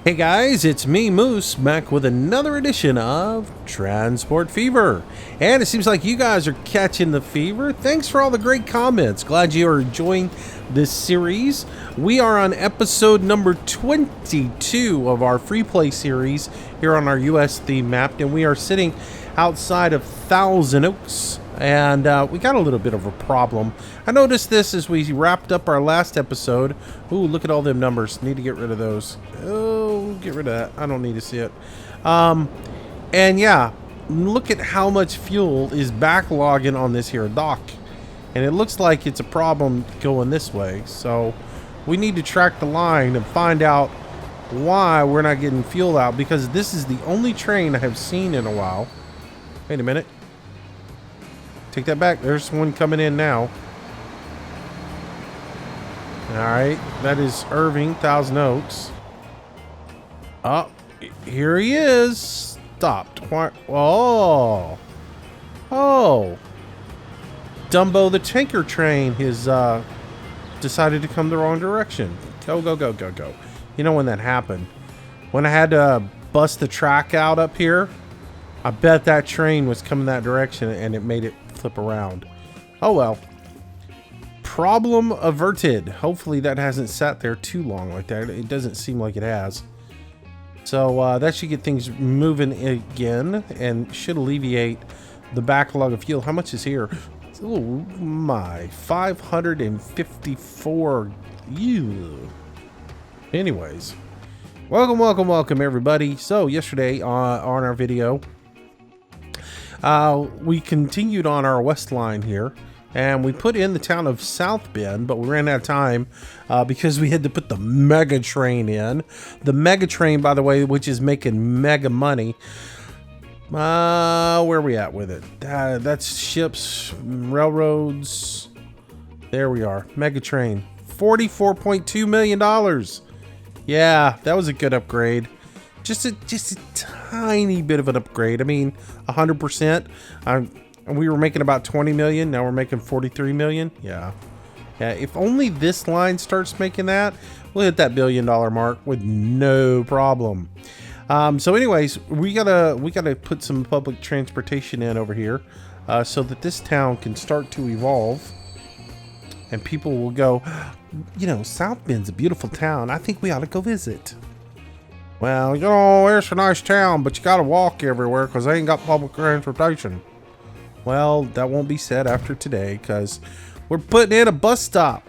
Hey guys, it's me, Moose, back with another edition of Transport Fever. And it seems like you guys are catching the fever. Thanks for all the great comments. Glad you are enjoying this series. We are on episode number 22 of our free play series here on our US theme map. And we are sitting outside of Thousand Oaks. And we got a little bit of a problem. I noticed this as we wrapped up our last episode. Ooh, look at all them numbers. Need to get rid of those. Oh, get rid of that. I don't need to see it. And yeah, look at how much fuel is backlogging on this here dock. And it looks like it's a problem going this way. So we need to track the line and find out why we're not getting fuel out. Because this is the only train I have seen in a while. Wait a minute. Take that back. There's one coming in now. Alright. That is Irving, Thousand Oaks. Oh, here he is. Stopped. Oh. Oh. Dumbo the tanker train has decided to come the wrong direction. Go, go, go, go, go. You know when that happened? When I had to bust the track out up here, I bet that train was coming that direction and it made it flip around. Oh well. Problem averted. Hopefully that hasn't sat there too long like that. It doesn't seem like it has. So that should get things moving again and should alleviate the backlog of fuel. How much is here? Oh my, 554. Ew. Anyways, welcome everybody. So yesterday on our video, we continued on our west line here, and we put in the town of Southbend, but we ran out of time because we had to put the mega train in. The mega train, by the way, which is making mega money. Where are we at with it? That's ships, railroads. There we are. Mega train, $44.2 million. Yeah, that was a good upgrade. Just a tiny bit of an upgrade. I mean, 100%. We were making about 20 million. Now we're making 43 million. Yeah. If only this line starts making that, we'll hit that $1 billion mark with no problem. So anyways, we gotta put some public transportation in over here, so that this town can start to evolve, and people will go, you know, South Bend's a beautiful town. I think we ought to go visit. Well, you know, it's a nice town, but you gotta walk everywhere because they ain't got public transportation. Well, that won't be said after today because we're putting in a bus stop.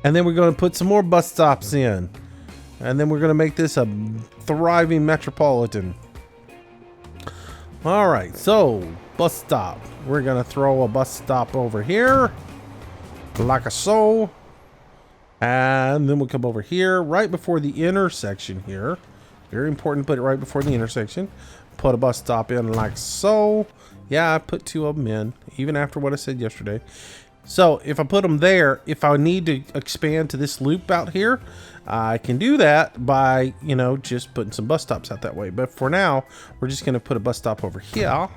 And then we're going to put some more bus stops in. And then we're going to make this a thriving metropolitan. All right, so bus stop. We're going to throw a bus stop over here. Like a so. And then we'll come over here right before the intersection here. Very important to put it right before the intersection. Put a bus stop in like so. Yeah, I put two of them in, even after what I said yesterday. So if I put them there, if I need to expand to this loop out here, I can do that by, you know, just putting some bus stops out that way. But for now, we're just going to put a bus stop over here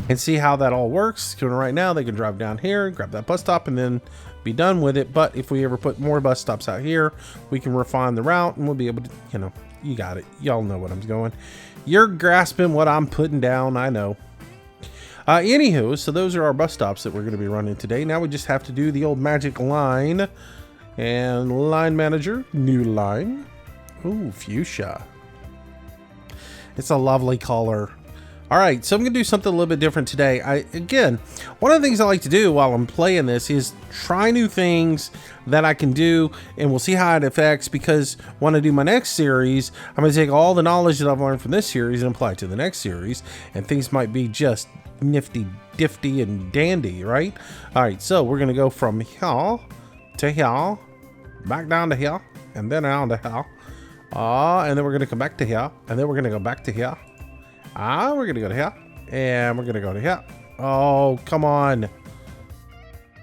and see how that all works. Because right now, they can drive down here, grab that bus stop, and then be done with it. But if we ever put more bus stops out here, we can refine the route and we'll be able to, you know, you got it. Y'all know what I'm going. You're grasping what I'm putting down. I know. Anywho, so those are our bus stops that we're going to be running today. Now we just have to do the old magic line. And line manager, new line. Ooh, fuchsia. It's a lovely color. All right, so I'm going to do something a little bit different today. Again, one of the things I like to do while I'm playing this is try new things that I can do, and we'll see how it affects, because when I do my next series, I'm going to take all the knowledge that I've learned from this series and apply it to the next series, and things might be just nifty, difty, and dandy, right? All right, so we're going to go from here to here, back down to here, and then down to here, and then we're going to come back to here, and then we're going to go back to here. We're going to go to here, and we're going to go to here. Oh, come on.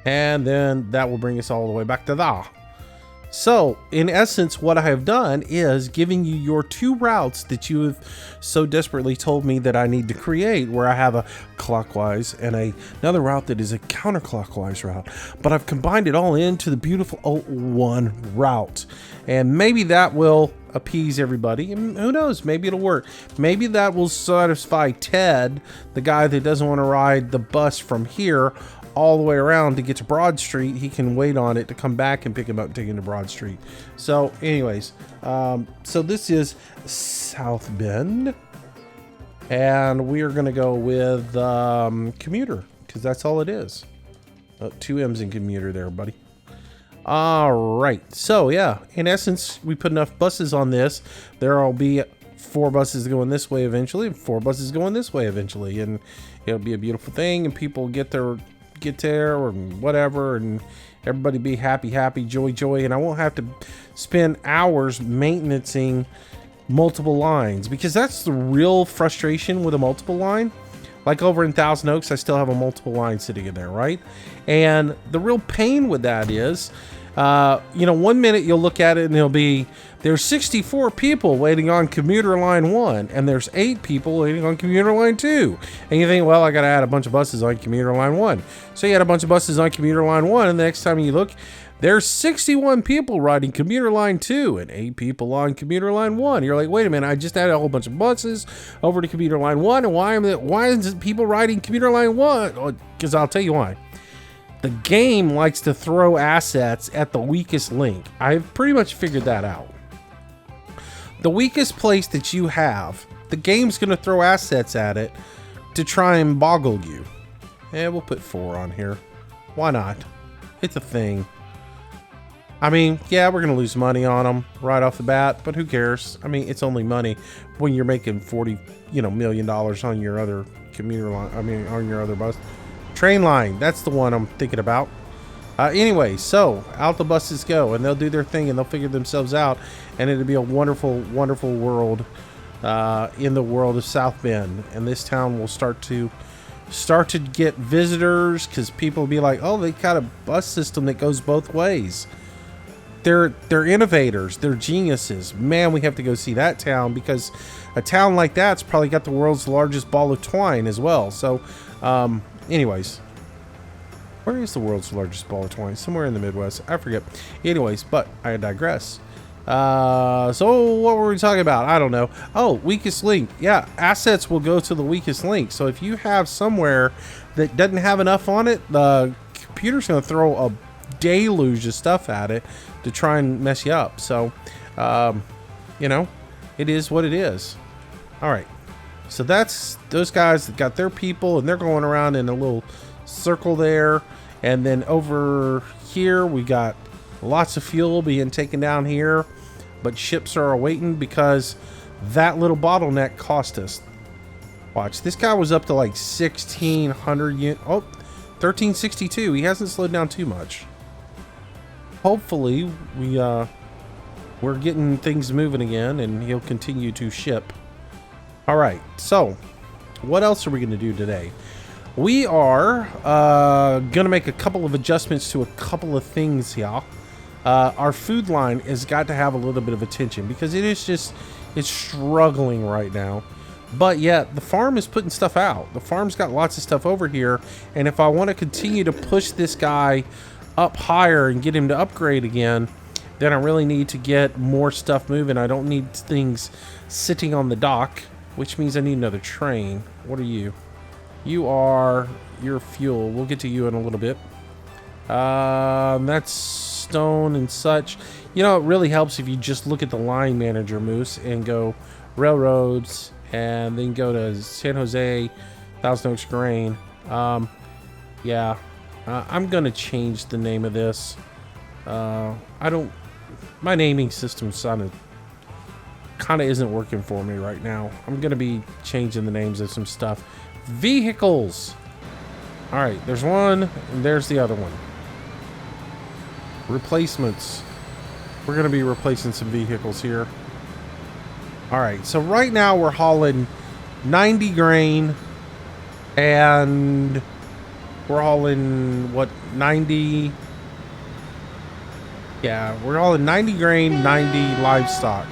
And then that will bring us all the way back to there. So, in essence, what I have done is giving you your 2 routes that you have so desperately told me that I need to create, where I have a clockwise and another route that is a counterclockwise route. But I've combined it all into the beautiful one route. And maybe that will appease everybody, and who knows, maybe it'll work. Maybe that will satisfy Ted, the guy that doesn't want to ride the bus from here all the way around to get to Broad Street. He can wait on it to come back and pick him up and take him to Broad Street. So anyways, so this is Southbend, and we are going to go with commuter, because that's all it is. 2 M's in commuter there, buddy. All right, so yeah, in essence, we put enough buses on this. There will be 4 buses going this way eventually, and 4 buses going this way eventually, and it'll be a beautiful thing, and people get there or whatever, and everybody be happy, joy, and I won't have to spend hours maintaining multiple lines, because that's the real frustration with a multiple line. Like over in Thousand Oaks, I still have a multiple line sitting in there, right? And the real pain with that is, you know, 1 minute you'll look at it and it'll be, there's 64 people waiting on commuter line 1, and there's 8 people waiting on commuter line 2. And you think, well, I got to add a bunch of buses on commuter line 1. So you add a bunch of buses on commuter line 1, and the next time you look, there's 61 people riding commuter line 2 and 8 people on commuter line 1. You're like, wait a minute, I just added a whole bunch of buses over to commuter line 1, and why is people riding commuter line 1? Because I'll tell you why. The game likes to throw assets at the weakest link. I've pretty much figured that out. The weakest place that you have, the game's going to throw assets at it to try and boggle you. And we'll put 4 on here. Why not? It's a thing. I mean, yeah, we're going to lose money on them right off the bat, but who cares? I mean, it's only money when you're making $40 million on your other commuter line. I mean, on your other bus. Train line, that's the one I'm thinking about. Anyway, so out the buses go, and they'll do their thing, and they'll figure themselves out, and it'll be a wonderful, wonderful world in the world of Southbend. And this town will start to get visitors, because people will be like, oh, they got a bus system that goes both ways. They're innovators. They're geniuses. Man, we have to go see that town, because a town like that's probably got the world's largest ball of twine as well. So, anyways, where is the world's largest ball of twine? Somewhere in the Midwest. I forget. Anyways, but I digress. So what were we talking about? I don't know. Oh, weakest link. Yeah, assets will go to the weakest link. So if you have somewhere that doesn't have enough on it, the computer's going to throw a deluge of stuff at it to try and mess you up. So, you know, it is what it is. All right. So that's those guys that got their people, and they're going around in a little circle there. And then over here, we got lots of fuel being taken down here, but ships are awaiting because that little bottleneck cost us. Watch, this guy was up to like 1,600 units. Oh, 1362. He hasn't slowed down too much. Hopefully, we're getting things moving again, and he'll continue to ship. All right, so what else are we going to do today? We are going to make a couple of adjustments to a couple of things here. Our food line has got to have a little bit of attention, because it's struggling right now. But yet, the farm is putting stuff out. The farm's got lots of stuff over here, and if I want to continue to push this guy up higher and get him to upgrade again, then I really need to get more stuff moving. I don't need things sitting on the dock, which means I need another train. What are you? You're fuel. We'll get to you in a little bit. That's stone and such. You know, it really helps if you just look at the line manager, Moose, and go railroads, and then go to San Jose, Thousand Oaks Grain. Yeah. I'm gonna change the name of this. My naming system kind of isn't working for me right now. I'm gonna be changing the names of some stuff. Vehicles. All right, there's one, and there's the other one. Replacements. We're gonna be replacing some vehicles here. All right, so right now we're hauling 90 grain, and we're hauling what, 90 Yeah, we're all in 90 grain, 90 livestock.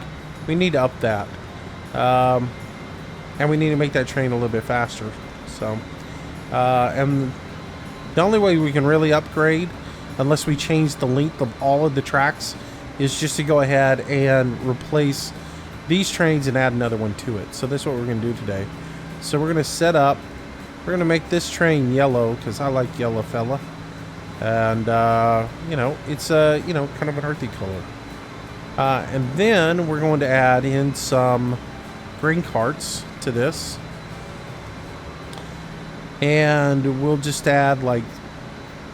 We need to up that. And we need to make that train a little bit faster. So, and the only way we can really upgrade, unless we change the length of all of the tracks, is just to go ahead and replace these trains and add another one to it. So that's what we're going to do today. So we're going to set up, we're going to make this train yellow because I like yellow fella. And, you know, it's a, you know, kind of an earthy color. And then we're going to add in some grain carts to this. And we'll just add like,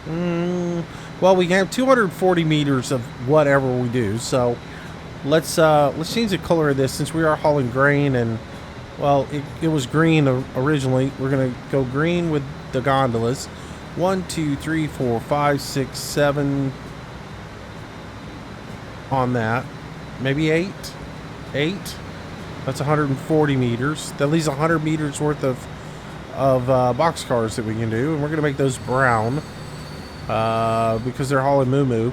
well, we have 240 meters of whatever we do. So let's change the color of this since we are hauling grain and, well, it was green originally. We're going to go green with the gondolas. 1, 2, 3, 4, 5, 6, 7 on that. Maybe 8. That's 140 meters. That leaves 100 meters worth of boxcars that we can do, and we're gonna make those brown because they're hauling moo.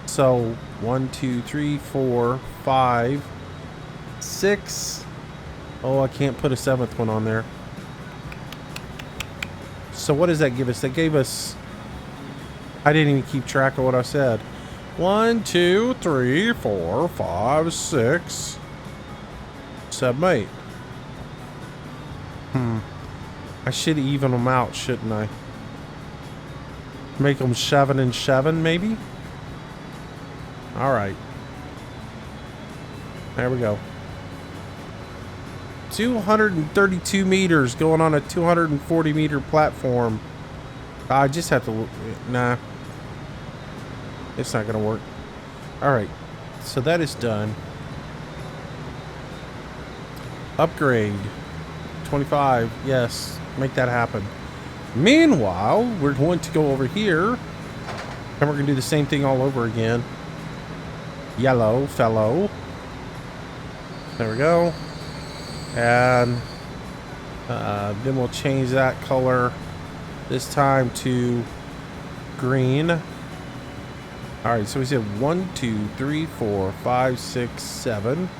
So 1, 2, 3, 4, 5, 6. Oh, I can't put a 7th one on there. So what does that give us? That gave us, I didn't even keep track of what I said. 1, 2, 3, 4, 5, 6, 7, 8. I should even them out, shouldn't I? Make them 7 and 7, maybe? Alright. There we go. 232 meters going on a 240 meter platform. I just have to, nah. It's not gonna work. Alright. So that is done. Upgrade. 25. Yes. Make that happen. Meanwhile, we're going to go over here. And we're going to do the same thing all over again. Yellow fellow. There we go. And then we'll change that color this time to green. Alright, so we said 1, 2, 3, 4, 5, 6, 7.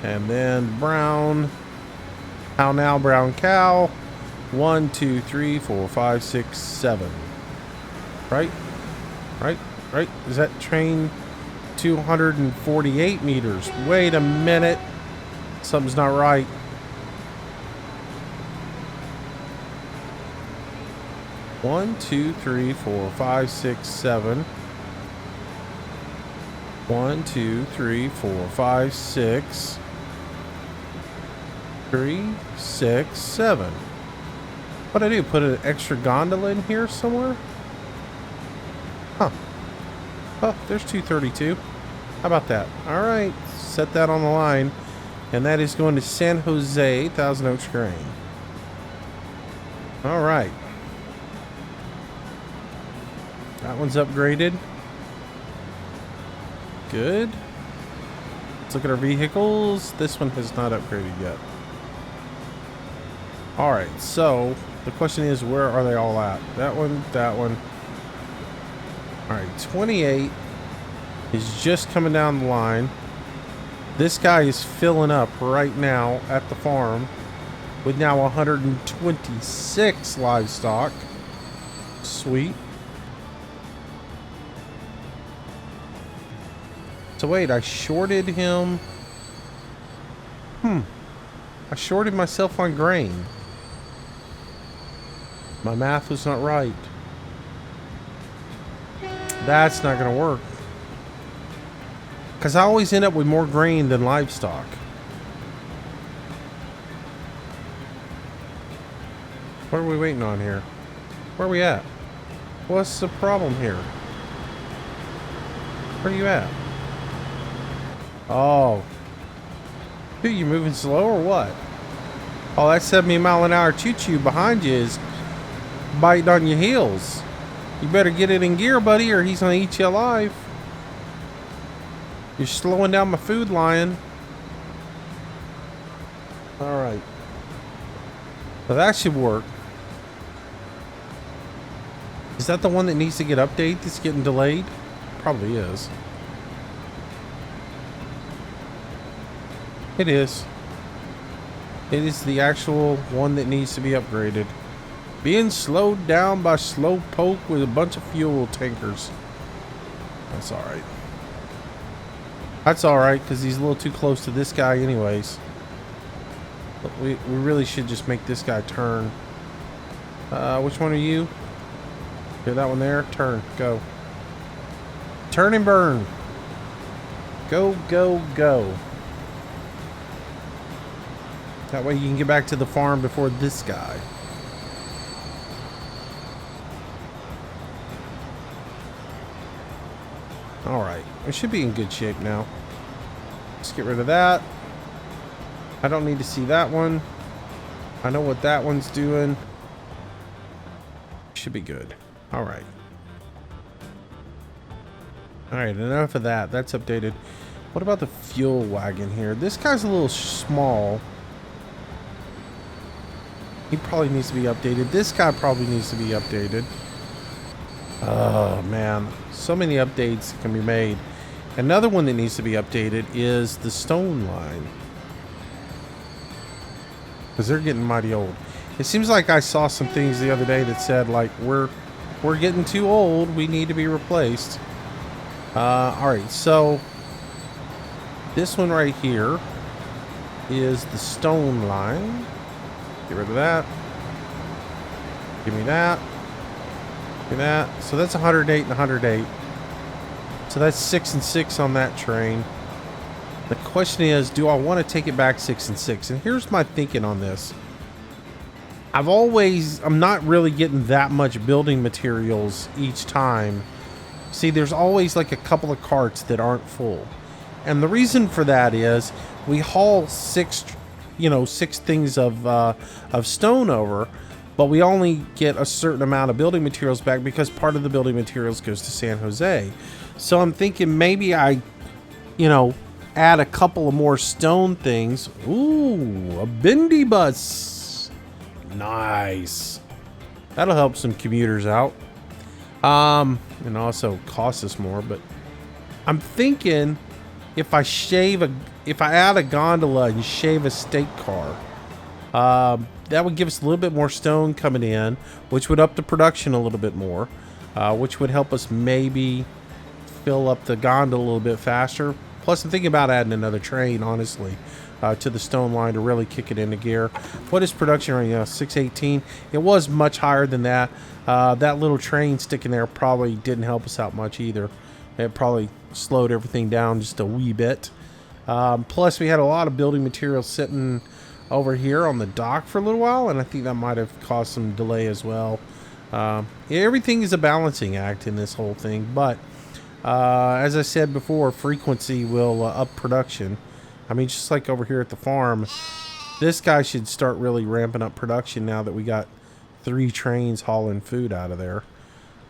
And then brown. How now, brown cow. 1, 2, 3, 4, 5, 6, 7. Right? Is that train 248 meters? Wait a minute. Something's not right. One, 2, 3, 4, 5, 6, 7. 1, 2, 3, 4, 5, 6. 3, 6, 7. What did I do? Put an extra gondola in here somewhere? Huh. Oh, there's 232. How about that? Alright. Set that on the line. And that is going to San Jose, Thousand Oaks Grain. Alright. That one's upgraded. Good. Let's look at our vehicles. This one has not upgraded yet. Alright, so the question is, where are they all at? That one, that one. Alright, 28 is just coming down the line. This guy is filling up right now at the farm with now 126 livestock. Sweet. So wait, I shorted him. I shorted myself on grain. My math was not right. That's not going to work. Because I always end up with more grain than livestock. What are we waiting on here? Where are we at? What's the problem here? Where are you at? Oh. Dude, you moving slow or what? Oh, that 70-mile-an-hour choo-choo behind you is biting on your heels. You better get it in gear, buddy, or he's going to eat you alive. You're slowing down my food line. Alright. Well, that should work. Is that the one that needs to get updated that's getting delayed? probably is. It is. It is the actual one that needs to be upgraded. Being slowed down by Slowpoke with a bunch of fuel tankers. That's alright. That's alright, because he's a little too close to this guy anyways. But we really should just make this guy turn. Which one are you? Hear that one there? Turn. Go. Turn and burn. Go, go, go. That way you can get back to the farm before this guy. Alright. We should be in good shape now. Let's get rid of that. I don't need to see that one. I know what that one's doing. Should be good. Alright. Alright, enough of that. That's updated. What about the fuel wagon here? This guy's a little small. He probably needs to be updated. This guy probably needs to be updated. Oh, man. So many updates can be made. Another one that needs to be updated is the stone line. Because they're getting mighty old. It seems like I saw some things the other day that said, like, we're getting too old. We need to be replaced. Alright, so this one right here is the stone line. Get rid of that. Give me that. Give me that. So that's 108 and 108. So that's 6 and 6 on that train. The question is, do I want to take it back 6 and 6? And here's my thinking on this. I'm not really getting that much building materials each time. See, there's always like a couple of carts that aren't full. And the reason for that is we haul six things of stone over, but we only get a certain amount of building materials back because part of the building materials goes to San Jose. So I'm thinking maybe I, add a couple of more stone things. Ooh, a bendy bus. Nice. That'll help some commuters out. And also cost us more, but I'm thinking if I add a gondola and shave a state car, that would give us a little bit more stone coming in, which would up the production a little bit more, which would help us maybe fill up the gondola a little bit faster. Plus, I'm thinking about adding another train, honestly, to the stone line to really kick it into gear. What is production right now? 618. It was much higher than that. That little train sticking there probably didn't help us out much either. It probably slowed everything down just a wee bit. Plus, we had a lot of building materials sitting over here on the dock for a little while, and I think that might have caused some delay as well. Everything is a balancing act in this whole thing, but as I said before, frequency will up production. I mean, just like over here at the farm, this guy should start really ramping up production now that we got 3 trains hauling food out of there.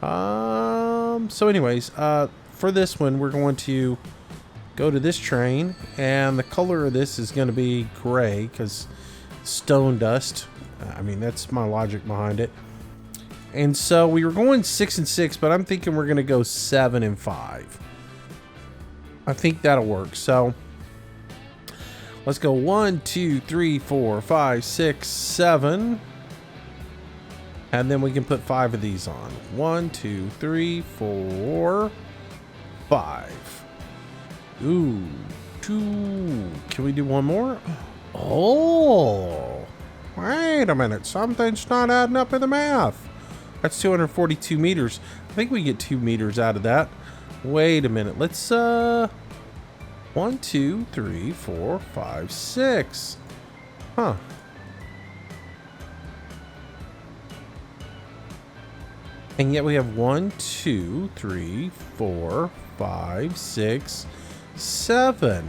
So anyways, for this one, we're going to go to this train, and the color of this is going to be gray because stone dust. I mean, that's my logic behind it. And so we were going 6 and 6, but I'm thinking we're going to go 7 and 5. I think that'll work. So let's go 1, 2, 3, 4, 5, 6, 7. And then we can put 5 of these on. 1, 2, 3, 4, 5. Ooh, 2. Can we do one more? Oh, wait a minute. Something's not adding up in the math. That's 242 meters. I think we get 2 meters out of that. Wait a minute. Let's 1, 2, 3, 4, 5, 6. Huh. And yet we have 1, 2, 3, 4, 5, 6, 7.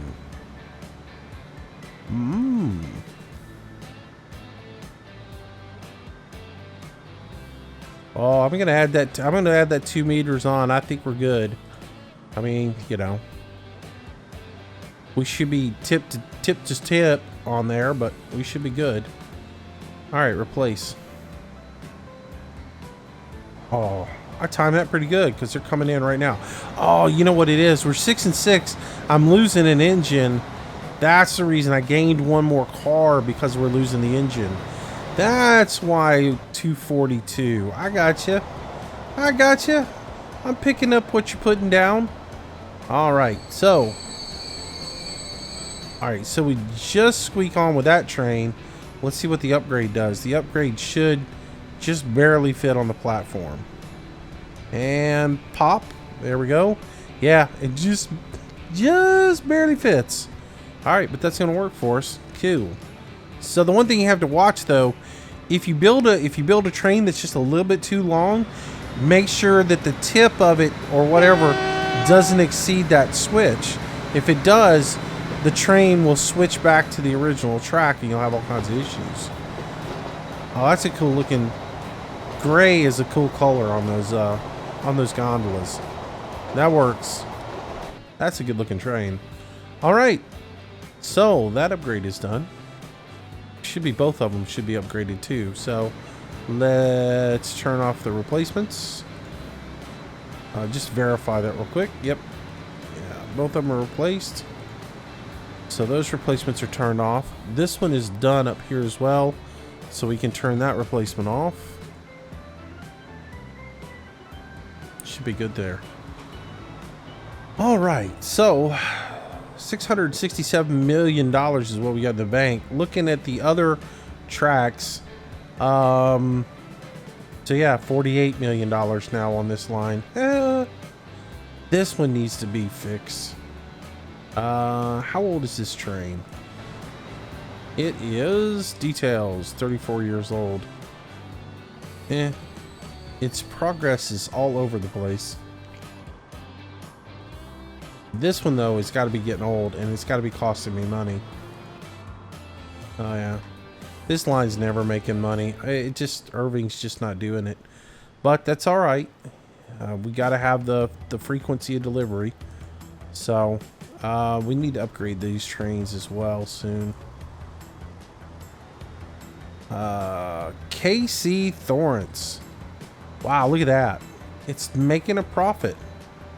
Oh, I'm gonna add that. I'm gonna add that 2 meters on. I think we're good. I mean, we should be tip to tip on there, but we should be good. All right, replace. Oh, I timed that pretty good because they're coming in right now. Oh, you know what it is? We're 6 and 6. I'm losing an engine. That's the reason I gained one more car, because we're losing the engine. That's why 242. I got you. I got you. I'm picking up what you're putting down. All right, so we just squeak on with that train. Let's see what the upgrade does. The upgrade should just barely fit on the platform. And pop. There we go. Yeah, it just barely fits. All right, but that's gonna work for us. Cool. So the one thing you have to watch though, if you build a train that's just a little bit too long, make sure that the tip of it or whatever doesn't exceed that switch. If it does, the train will switch back to the original track and you'll have all kinds of issues. Oh, that's a cool looking. Gray is a cool color on those gondolas. That works. That's a good looking train. All right, so that upgrade is done. Should be both of them should be upgraded too. So let's turn off the replacements. Just verify that real quick. Yep. Yeah, both of them are replaced. So those replacements are turned off. This one is done up here as well. So we can turn that replacement off. Should be good there. All right. So $667 million is what we got in the bank. Looking at the other tracks. So yeah, $48 million now on this line. This one needs to be fixed. How old is this train? It is details 34 years old. Its progress is all over the place. This one though, it's got to be getting old and it's got to be costing me money. Oh yeah, this line's never making money. Irving's just not doing it, but that's all right. We got to have the frequency of delivery, so we need to upgrade these trains as well soon. KC Thorrence. Wow, look at that. It's making a profit.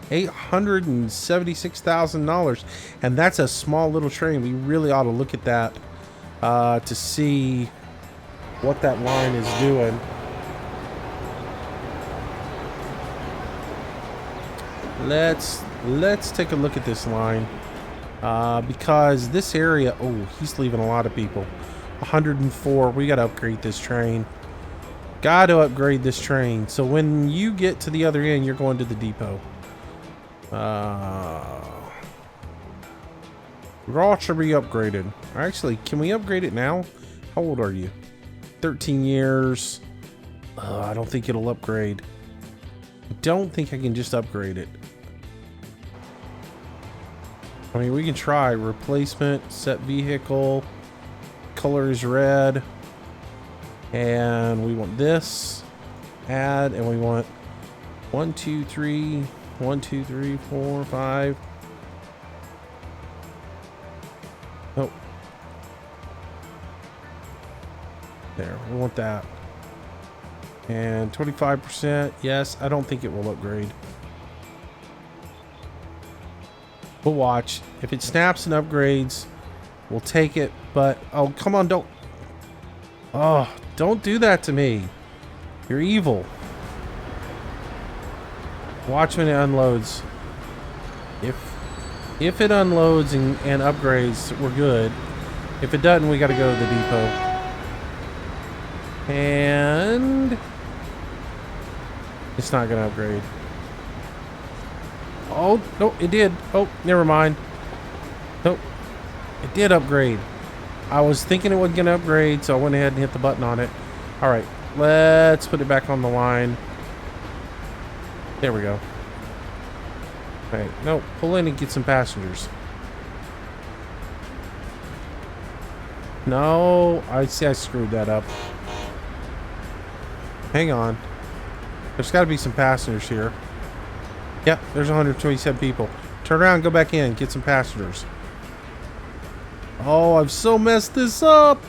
$876,000, and that's a small little train. We really ought to look at that to see what that line is doing. Let's take a look at this line because this area, oh, he's leaving a lot of people. 104. We got to upgrade this train. Got to upgrade this train. So when you get to the other end, you're going to the depot. Raw should be upgraded. Actually, can we upgrade it now? How old are you? 13 years. I don't think it'll upgrade. I don't think I can just upgrade it. I mean, we can try. Replacement, set vehicle, color is red, and we want this. Add, and we want 1, 2, 3, 1, 2, 3, 4, 5. Oh. There, we want that. And 25%. Yes, I don't think it will upgrade. We'll watch. If it snaps and upgrades, we'll take it. But, oh, come on, don't. Oh, don't do that to me. You're evil. Watch when it unloads. If it unloads and upgrades, we're good. If it doesn't, we got to go to the depot. And it's not going to upgrade. Oh, no, it did. Oh, never mind. Nope. It did upgrade. I was thinking it wasn't going to upgrade, so I went ahead and hit the button on it. All right, let's put it back on the line. There we go. Okay, no, pull in and get some passengers. No, I see I screwed that up. Hang on. There's got to be some passengers here. Yep, there's 127 people. Turn around, go back in, get some passengers. Oh, I've so messed this up.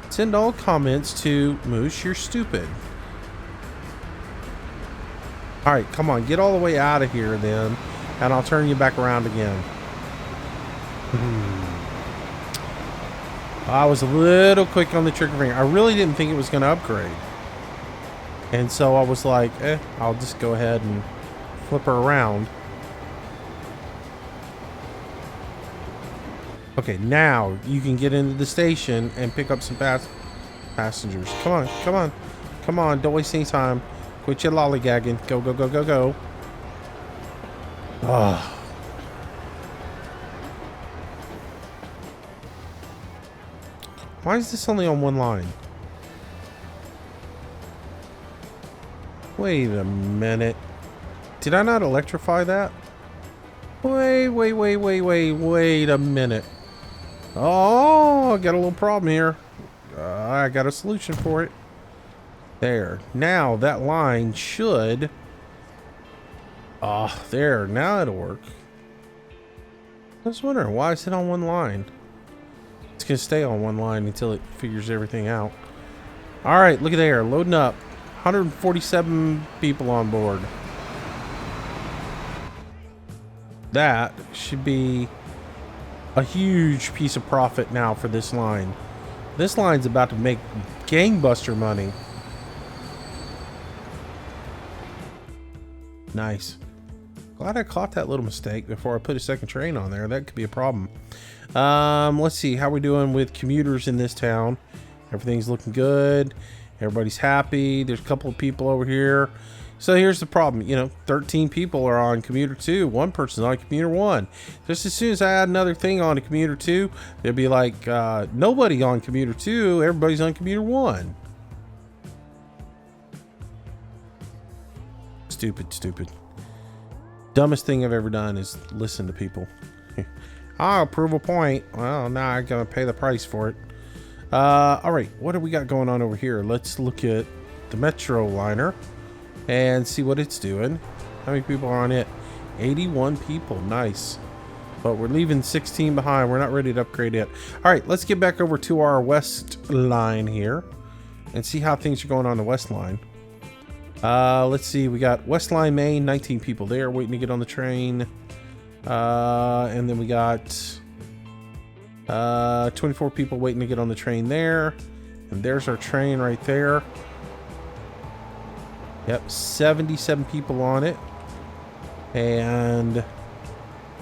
Send all comments to Moosh, you're stupid. All right, come on, get all the way out of here then, and I'll turn you back around again. I was a little quick on the trigger finger. I really didn't think it was going to upgrade. And so I was like, I'll just go ahead and flip her around. Okay, now you can get into the station and pick up some passengers. Come on, come on, come on. Don't waste any time. Quit your lollygagging. Go, go, go, go, go. Oh. Why is this only on one line? Wait a minute. Did I not electrify that? Wait a minute. Oh, I got a little problem here. I got a solution for it. There. Now that line should... there. Now it'll work. I was wondering, why is it on one line? It's going to stay on one line until it figures everything out. Alright, look at there. Loading up. 147 people on board. That should be a huge piece of profit now for this line. This line's about to make gangbuster money. Nice. Glad I caught that little mistake before I put a second train on there. That could be a problem. Let's see how we're doing with commuters in this town. Everything's looking good. Everybody's happy. There's a couple of people over here. So here's the problem. You know, 13 people are on commuter 2. One person's on commuter 1. Just as soon as I add another thing on to commuter 2, there'll be like nobody on commuter 2. Everybody's on commuter 1. Stupid. Dumbest thing I've ever done is listen to people. I'll prove a point. Well, now I'm gonna pay the price for it. All right, what do we got going on over here? Let's look at the Metro liner and see what it's doing. How many people are on it? 81 people. Nice. But we're leaving 16 behind. We're not ready to upgrade yet. All right, let's get back over to our west line here and see how things are going on the west line. Let's see. We got West Line Main, 19 people there waiting to get on the train. And then we got 24 people waiting to get on the train there. And there's our train right there. Yep, 77 people on it. And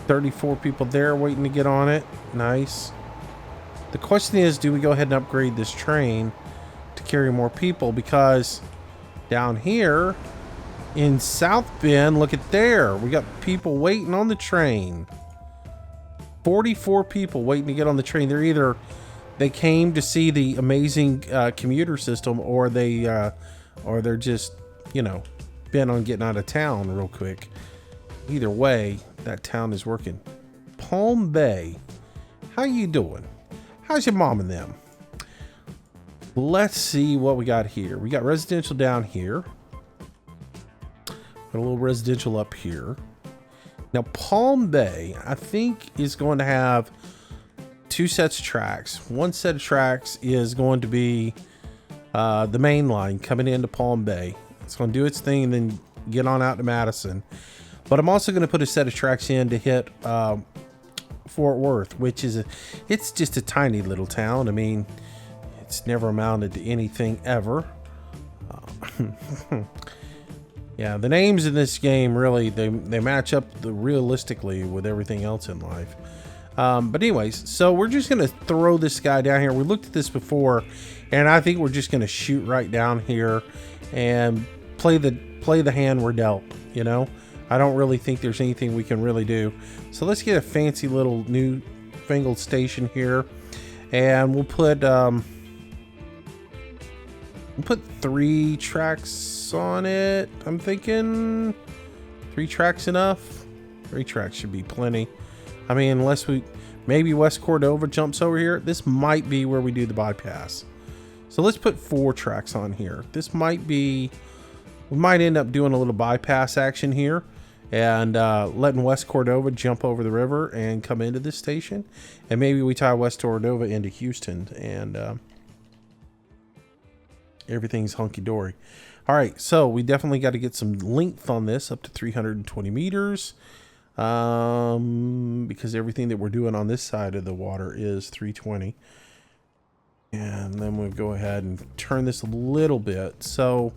34 people there waiting to get on it. Nice. The question is, do we go ahead and upgrade this train to carry more people? Because down here in Southbend, look at there. We got people waiting on the train. 44 people waiting to get on the train. They're either they came to see the amazing commuter system, or they're just, you know, bent on getting out of town real quick. Either way, that town is working. Palm Bay, how you doing? How's your mom and them? Let's see what we got here. We got residential down here. Got a little residential up here. Now, Palm Bay, I think, is going to have two sets of tracks. One set of tracks is going to be the main line coming into Palm Bay. It's going to do its thing and then get on out to Madison. But I'm also going to put a set of tracks in to hit Fort Worth, which is it's just a tiny little town. I mean, it's never amounted to anything ever. Yeah, the names in this game really they match up realistically with everything else in life. But anyways, so we're just gonna throw this guy down here. We looked at this before, and I think we're just gonna shoot right down here and play the hand we're dealt. You know, I don't really think there's anything we can really do. So let's get a fancy little new fangled station here, and we'll put 3 tracks on it. I'm thinking 3 tracks enough. 3 tracks should be plenty. I mean, unless maybe West Cordova jumps over here. This might be where we do the bypass. So let's put 4 tracks on here. This might be, we might end up doing a little bypass action here and letting West Cordova jump over the river and come into this station. And maybe we tie West Cordova into Houston and everything's hunky-dory. All right, so we definitely got to get some length on this up to 320 meters. Because everything that we're doing on this side of the water is 320. And then we'll go ahead and turn this a little bit so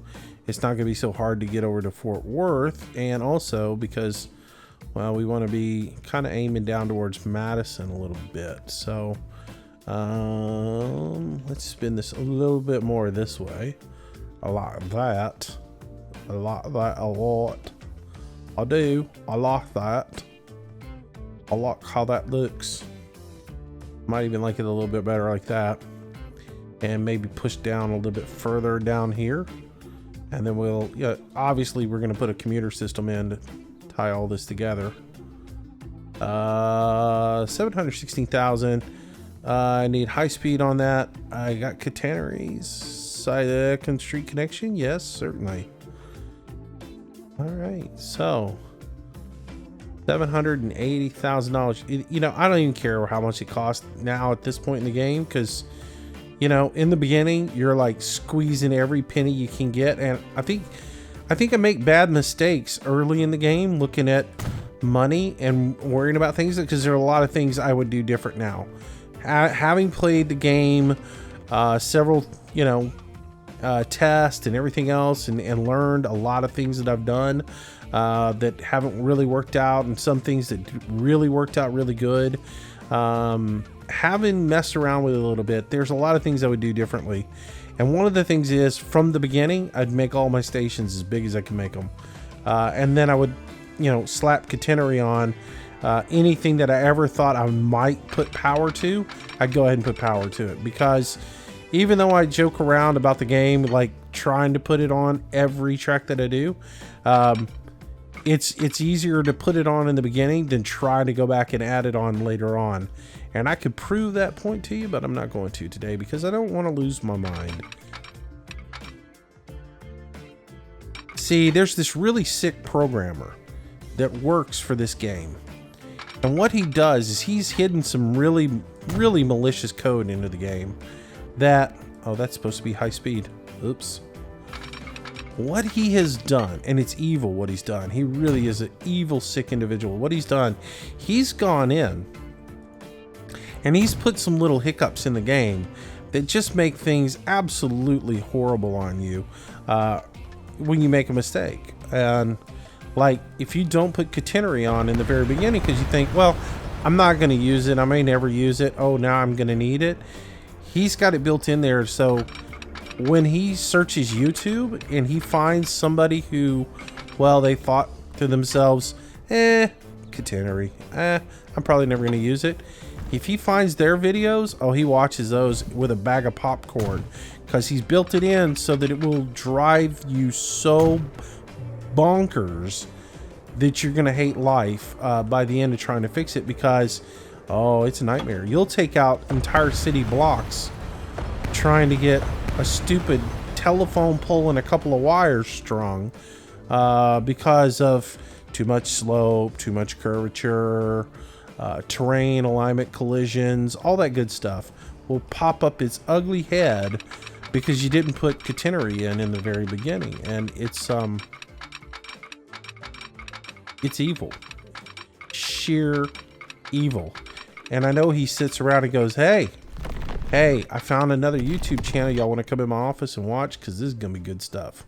it's not going to be so hard to get over to Fort Worth. And also because, well, we want to be kind of aiming down towards Madison a little bit. So let's spin this a little bit more this way. I like that. I like that a lot. I do. I like that. I like how that looks. Might even like it a little bit better like that. And maybe push down a little bit further down here. And then we'll, yeah, obviously we're going to put a commuter system in to tie all this together. 716,000. I need high speed on that. I got catenaries. Street connection. Yes, certainly. All right, so $780,000. You know, I don't even care how much it costs now at this point in the game, because, you know, in the beginning you're like squeezing every penny you can get, and I think I make bad mistakes early in the game looking at money and worrying about things, because there are a lot of things I would do different now. Having played the game several, you know, tests and everything else, and learned a lot of things that I've done that haven't really worked out, and some things that really worked out really good. Having messed around with it a little bit, there's a lot of things I would do differently. And one of the things is, from the beginning, I'd make all my stations as big as I can make them. And then I would, you know, slap catenary on anything that I ever thought I might put power to. I'd go ahead and put power to it, because even though I joke around about the game, like trying to put it on every track that I do, it's easier to put it on in the beginning than try to go back and add it on later on. And I could prove that point to you, but I'm not going to today because I don't want to lose my mind. See, there's this really sick programmer that works for this game. And what he does is he's hidden some really, really malicious code into the game that, oh, that's supposed to be high speed. Oops. What he has done, and it's evil what he's done. He really is an evil, sick individual. What he's done, he's gone in and he's put some little hiccups in the game that just make things absolutely horrible on you when you make a mistake. And like, if you don't put catenary on in the very beginning because you think, well, I'm not going to use it, I may never use it, oh, now I'm going to need it. He's got it built in there, so when he searches YouTube and he finds somebody who, well, they thought to themselves, catenary, I'm probably never going to use it. If he finds their videos, oh, he watches those with a bag of popcorn, because he's built it in so that it will drive you so bonkers that you're going to hate life by the end of trying to fix it, because, oh, it's a nightmare. You'll take out entire city blocks trying to get a stupid telephone pole and a couple of wires strung because of too much slope, too much curvature, terrain alignment, collisions, all that good stuff will pop up its ugly head because you didn't put catenary in the very beginning. And it's evil, sheer evil. And I know he sits around and goes, hey, I found another YouTube channel. Y'all want to come in my office and watch? Because this is going to be good stuff.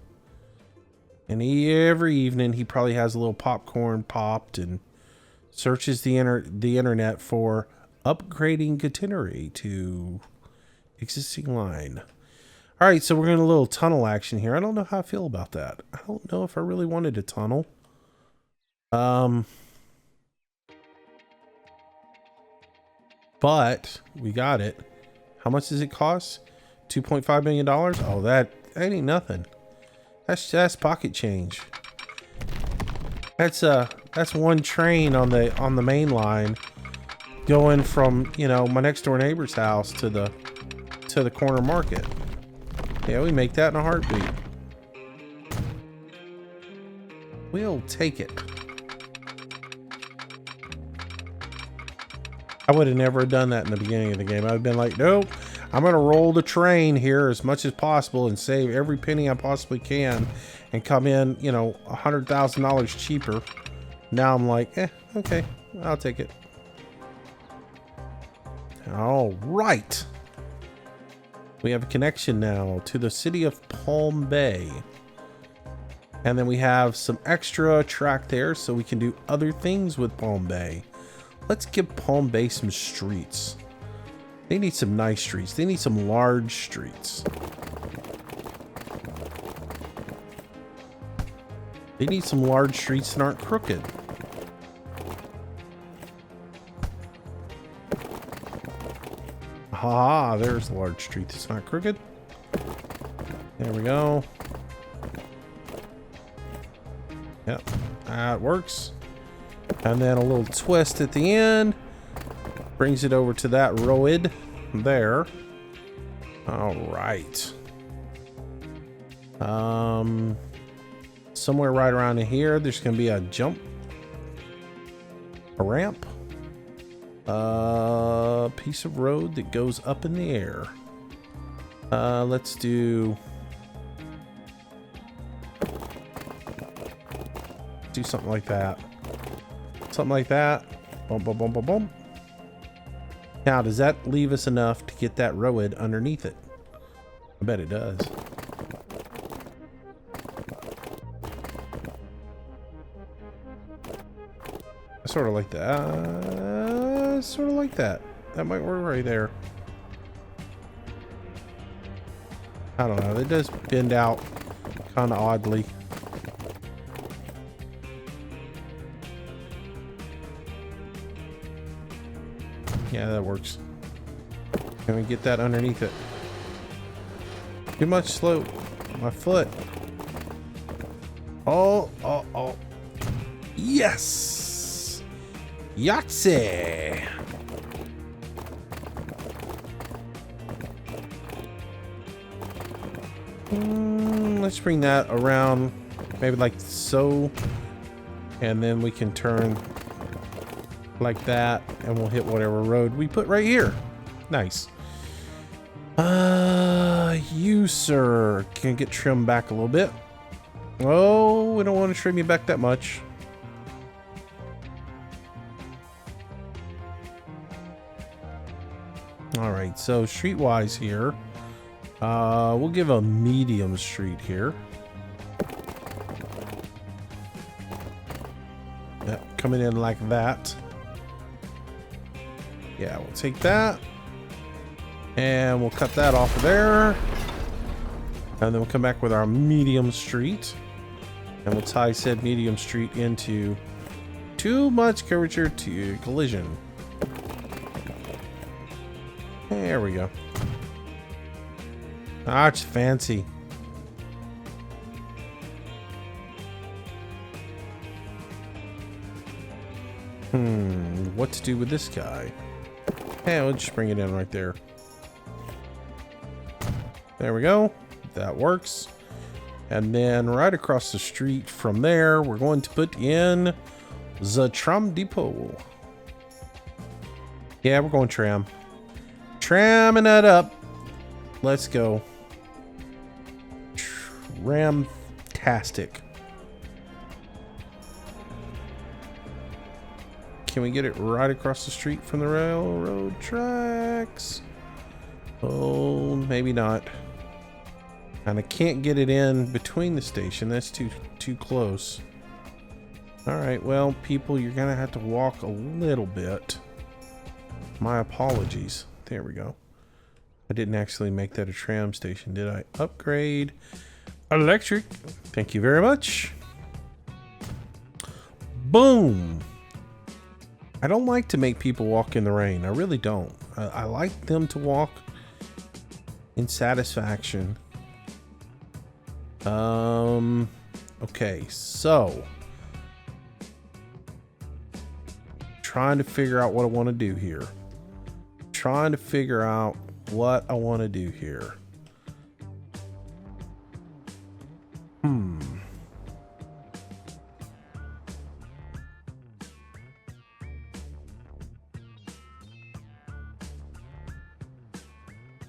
And every evening he probably has a little popcorn popped and searches the internet for upgrading catenary to existing line. All right, so we're in a little tunnel action here. I don't know how I feel about that. I don't know if I really wanted a tunnel. But we got it. How much does it cost? $2.5 million. Oh, that ain't nothing. That's pocket change. That's one train on the main line going from, you know, my next door neighbor's house to the corner market. Yeah, we make that in a heartbeat. We'll take it. I would have never done that in the beginning of the game. I'd have been like, nope, I'm going to roll the train here as much as possible and save every penny I possibly can and come in, you know, $100,000 cheaper. Now I'm like, okay, I'll take it. All right. We have a connection now to the city of Palm Bay. And then we have some extra track there so we can do other things with Palm Bay. Let's give Palm Bay some streets. They need some nice streets. They need some large streets. They need some large streets that aren't crooked. Ah, there's a large street that's not crooked. There we go. Yep, that works. And then a little twist at the end. Brings it over to that road there. All right. Somewhere right around here, there's going to be a jump. A ramp. A piece of road that goes up in the air. Let's do something like that. Something like that. Boom, boom, boom, boom, boom. Now, does that leave us enough to get that road underneath it? I bet it does. Sort of like that. Sort of like that. That might work right there. I don't know. It does bend out kind of oddly. Yeah, that works. Can we get that underneath it? Too much slope. My foot. Oh, oh, oh. Yes! Yahtzee! Let's bring that around maybe like so. And then we can turn like that and we'll hit whatever road we put right here. Nice. You sir can get trimmed back a little bit. Oh, we don't want to trim you back that much. All right, so streetwise here, we'll give a medium street here. Yep, coming in like that. Yeah, we'll take that and we'll cut that off of there, and then we'll come back with our medium street and we'll tie said medium street into too much curvature to collision. There we go. Ah, it's fancy. What to do with this guy? Hey, we'll just bring it in right there. There we go. That works. And then right across the street from there, we're going to put in the tram depot. Yeah, we're going tram. Tramming it up. Let's go. Tram-tastic. Can we get it right across the street from the railroad tracks? Oh, maybe not. And I can't get it in between the station. That's too close. All right, well, people, you're gonna have to walk a little bit. My apologies. There we go. I didn't actually make that a tram station, did I? Upgrade electric. Thank you very much. Boom. I don't like to make people walk in the rain. I really don't. I like them to walk in satisfaction. Okay, so trying to figure out what I want to do here. Trying to figure out what I want to do here.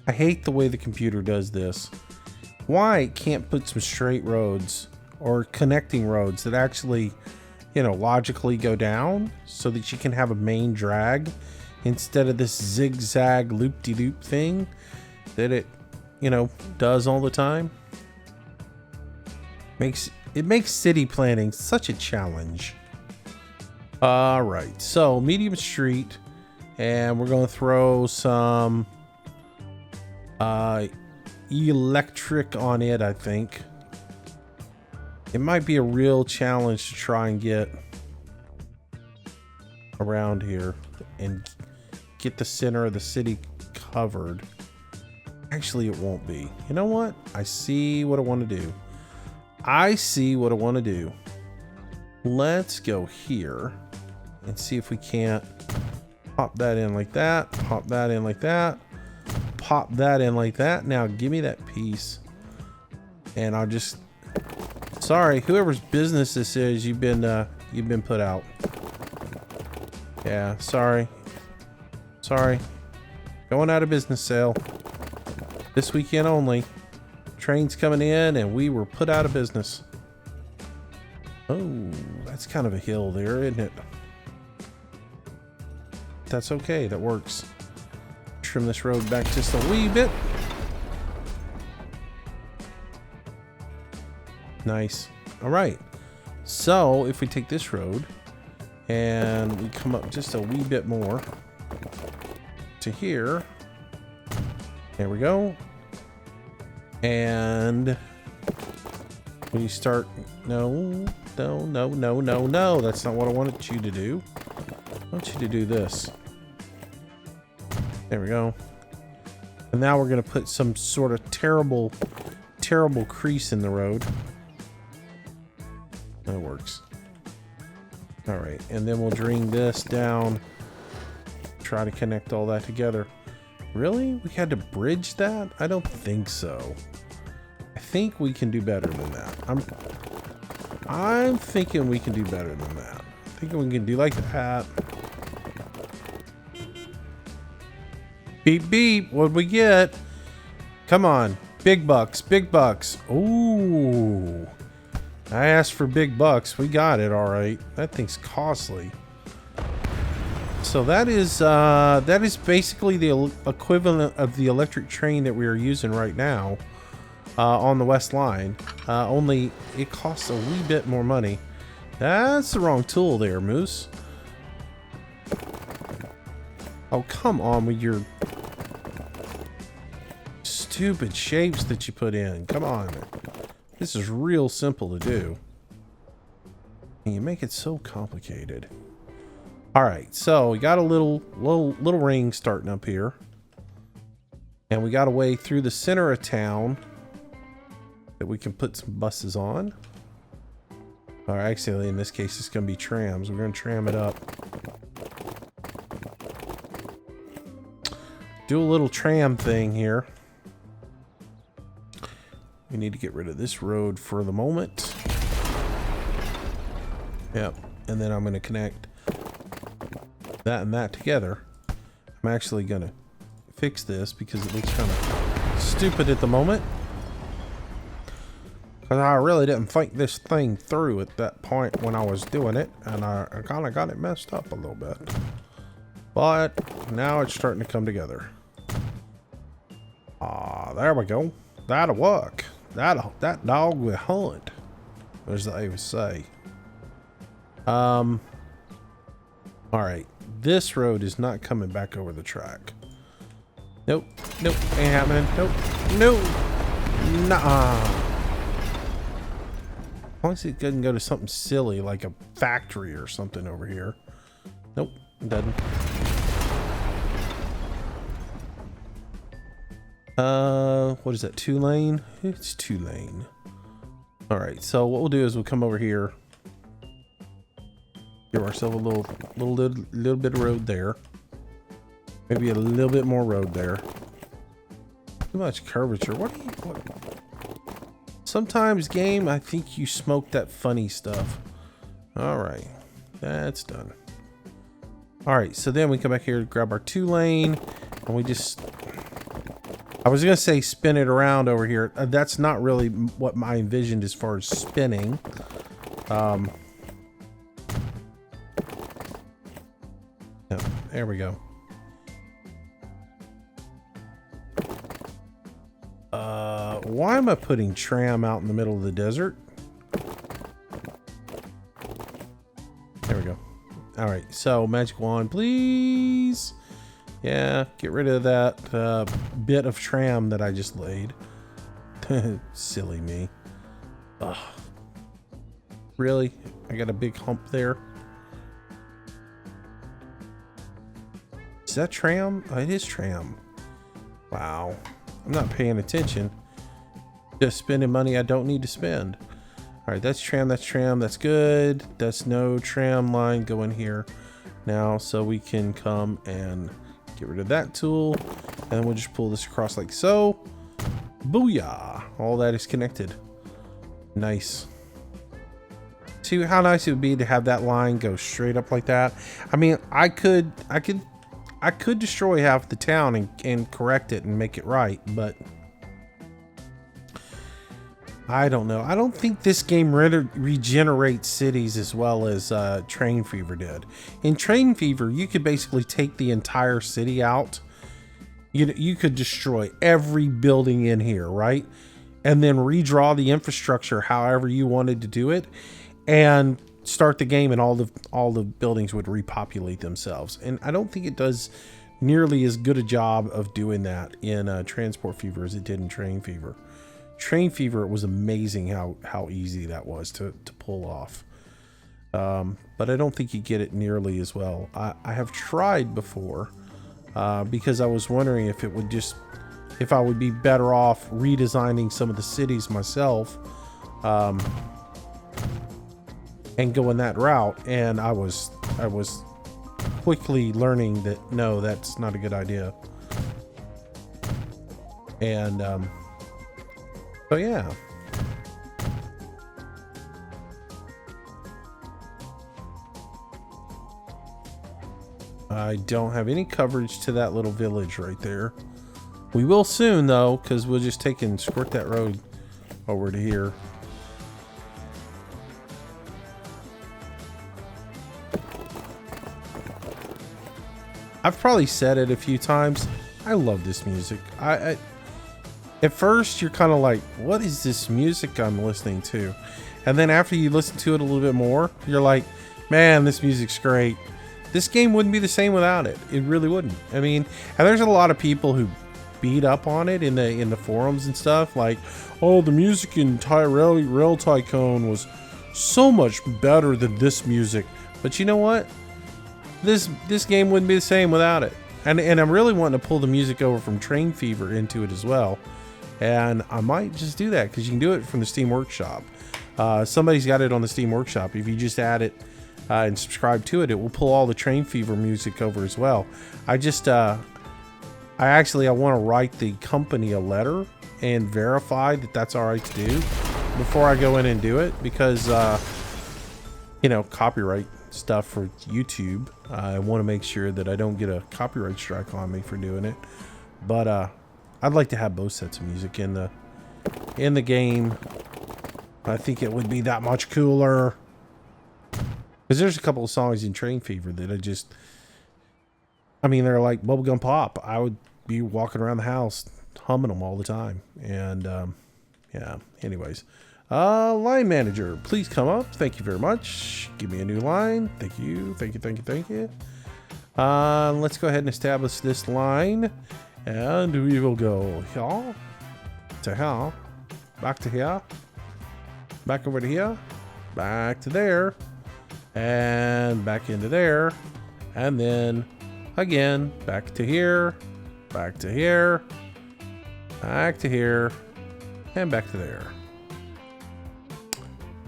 I hate the way the computer does this. Why it can't put some straight roads or connecting roads that actually, you know, logically go down so that you can have a main drag instead of this zigzag loop-de-loop thing that it, you know, does all the time. It makes city planning such a challenge. All right, so medium street, and we're going to throw some electric on it. I think it might be a real challenge to try and get around here and get the center of the city covered. Actually, it won't be. You know what? I see what I want to do. Let's go here and see if we can't pop that in like that, pop that in like that, pop that in like that. Now give me that piece, and I'll just, sorry, whoever's business this is, you've been put out. Yeah, sorry, going out of business, sale this weekend only. Trains coming in, and we were put out of business. Oh, that's kind of a hill there, isn't it? That's okay, that works. Trim this road back just a wee bit. Nice. All right, so if we take this road and we come up just a wee bit more to here, there we go. And we start, no, that's not what I wanted you to do. I want you to do this. There we go. And now we're going to put some sort of terrible crease in the road. That works. All right, and then we'll drain this down, try to connect all that together. Really? We had to bridge that? I don't think so. I think we can do better than that. I'm thinking we can do better than that. I'm thinking we can do like that. Beep beep, what'd we get? Come on, big bucks, big bucks. Ooh, I asked for big bucks. We got it, all right. That thing's costly. So that is basically the equivalent of the electric train that we are using right now on the West Line. Only it costs a wee bit more money. That's the wrong tool there, Moose. Oh, come on with your stupid shapes that you put in. Come on. This is real simple to do. And you make it so complicated. All right, so we got a little ring starting up here, and we got a way through the center of town that we can put some buses on. All right, actually, in this case, it's going to be trams. We're going to tram it up. Do a little tram thing here. We need to get rid of this road for the moment. Yep, and then I'm going to connect that and that together. I'm actually gonna fix this because it looks kind of stupid at the moment, because I really didn't think this thing through at that point when I was doing it, and I kind of got it messed up a little bit, but now it's starting to come together. There we go. That'll work. That dog will hunt, as they would say. All right. This road is not coming back over the track. Nope. Nope. Ain't happening. Nope. Nope. Nuh-uh. As long as it doesn't go to something silly like a factory or something over here. Nope. It doesn't. What is that? 2-lane? It's 2-lane. All right. So what we'll do is we'll come over here. Give ourselves a little bit of road there. Maybe a little bit more road there. Too much curvature. What? Sometimes, game, I think you smoke that funny stuff. All right, that's done. All right, so then we come back here to grab our 2-lane, and we just. I was gonna say spin it around over here. That's not really what I envisioned as far as spinning. Yeah, there we go. Why am I putting tram out in the middle of the desert? There we go. All right, so magic wand, please. Yeah, get rid of that bit of tram that I just laid. Silly me. Ugh. Really? I got a big hump there. Is that tram? Oh, it is tram. Wow. I'm not paying attention. Just spending money I don't need to spend. All right, that's tram, that's good. That's no tram line going here now, so we can come and get rid of that tool, and we'll just pull this across like so. Booyah! All that is connected. Nice. See how nice it would be to have that line go straight up like that. I mean, I could destroy half the town and correct it and make it right, but I don't know. I don't think this game regenerates cities as well as Train Fever did. In Train Fever, you could basically take the entire city out. You could destroy every building in here, right? And then redraw the infrastructure however you wanted to do it, and start the game, and all the buildings would repopulate themselves. And I don't think it does nearly as good a job of doing that in Transport Fever as it did in Train Fever. Train Fever, it was amazing how easy that was to pull off. But I don't think you get it nearly as well. I have tried before because I was wondering if I would be better off redesigning some of the cities myself and going that route. And I was quickly learning that no, that's not a good idea. And so yeah. I don't have any coverage to that little village right there. We will soon though, because we'll just take and squirt that road over to here. I've probably said it a few times. I love this music. At first, you're kind of like, what is this music I'm listening to? And then after you listen to it a little bit more, you're like, man, this music's great. This game wouldn't be the same without it. It really wouldn't. I mean, and there's a lot of people who beat up on it in the forums and stuff. Like, oh, the music in Rail Tycoon was so much better than this music. But you know what? This game wouldn't be the same without it. And I'm really wanting to pull the music over from Train Fever into it as well. And I might just do that because you can do it from the Steam Workshop. Somebody's got it on the Steam Workshop. If you just add it and subscribe to it, it will pull all the Train Fever music over as well. I want to write the company a letter and verify that that's all right to do before I go in and do it, because copyright stuff for YouTube. I want to make sure that I don't get a copyright strike on me for doing it. But I'd like to have both sets of music in the game. I think it would be that much cooler. Because there's a couple of songs in Train Fever that they're like bubblegum pop. I would be walking around the house humming them all the time. And yeah, anyways. Line manager, please come up. Thank you very much. Give me a new line. Thank you. Thank you. Let's go ahead and establish this line. And we will go here to here, back to here, back over to here, back to there, and back into there, and then again back to here, back to here, back to here, and back to there.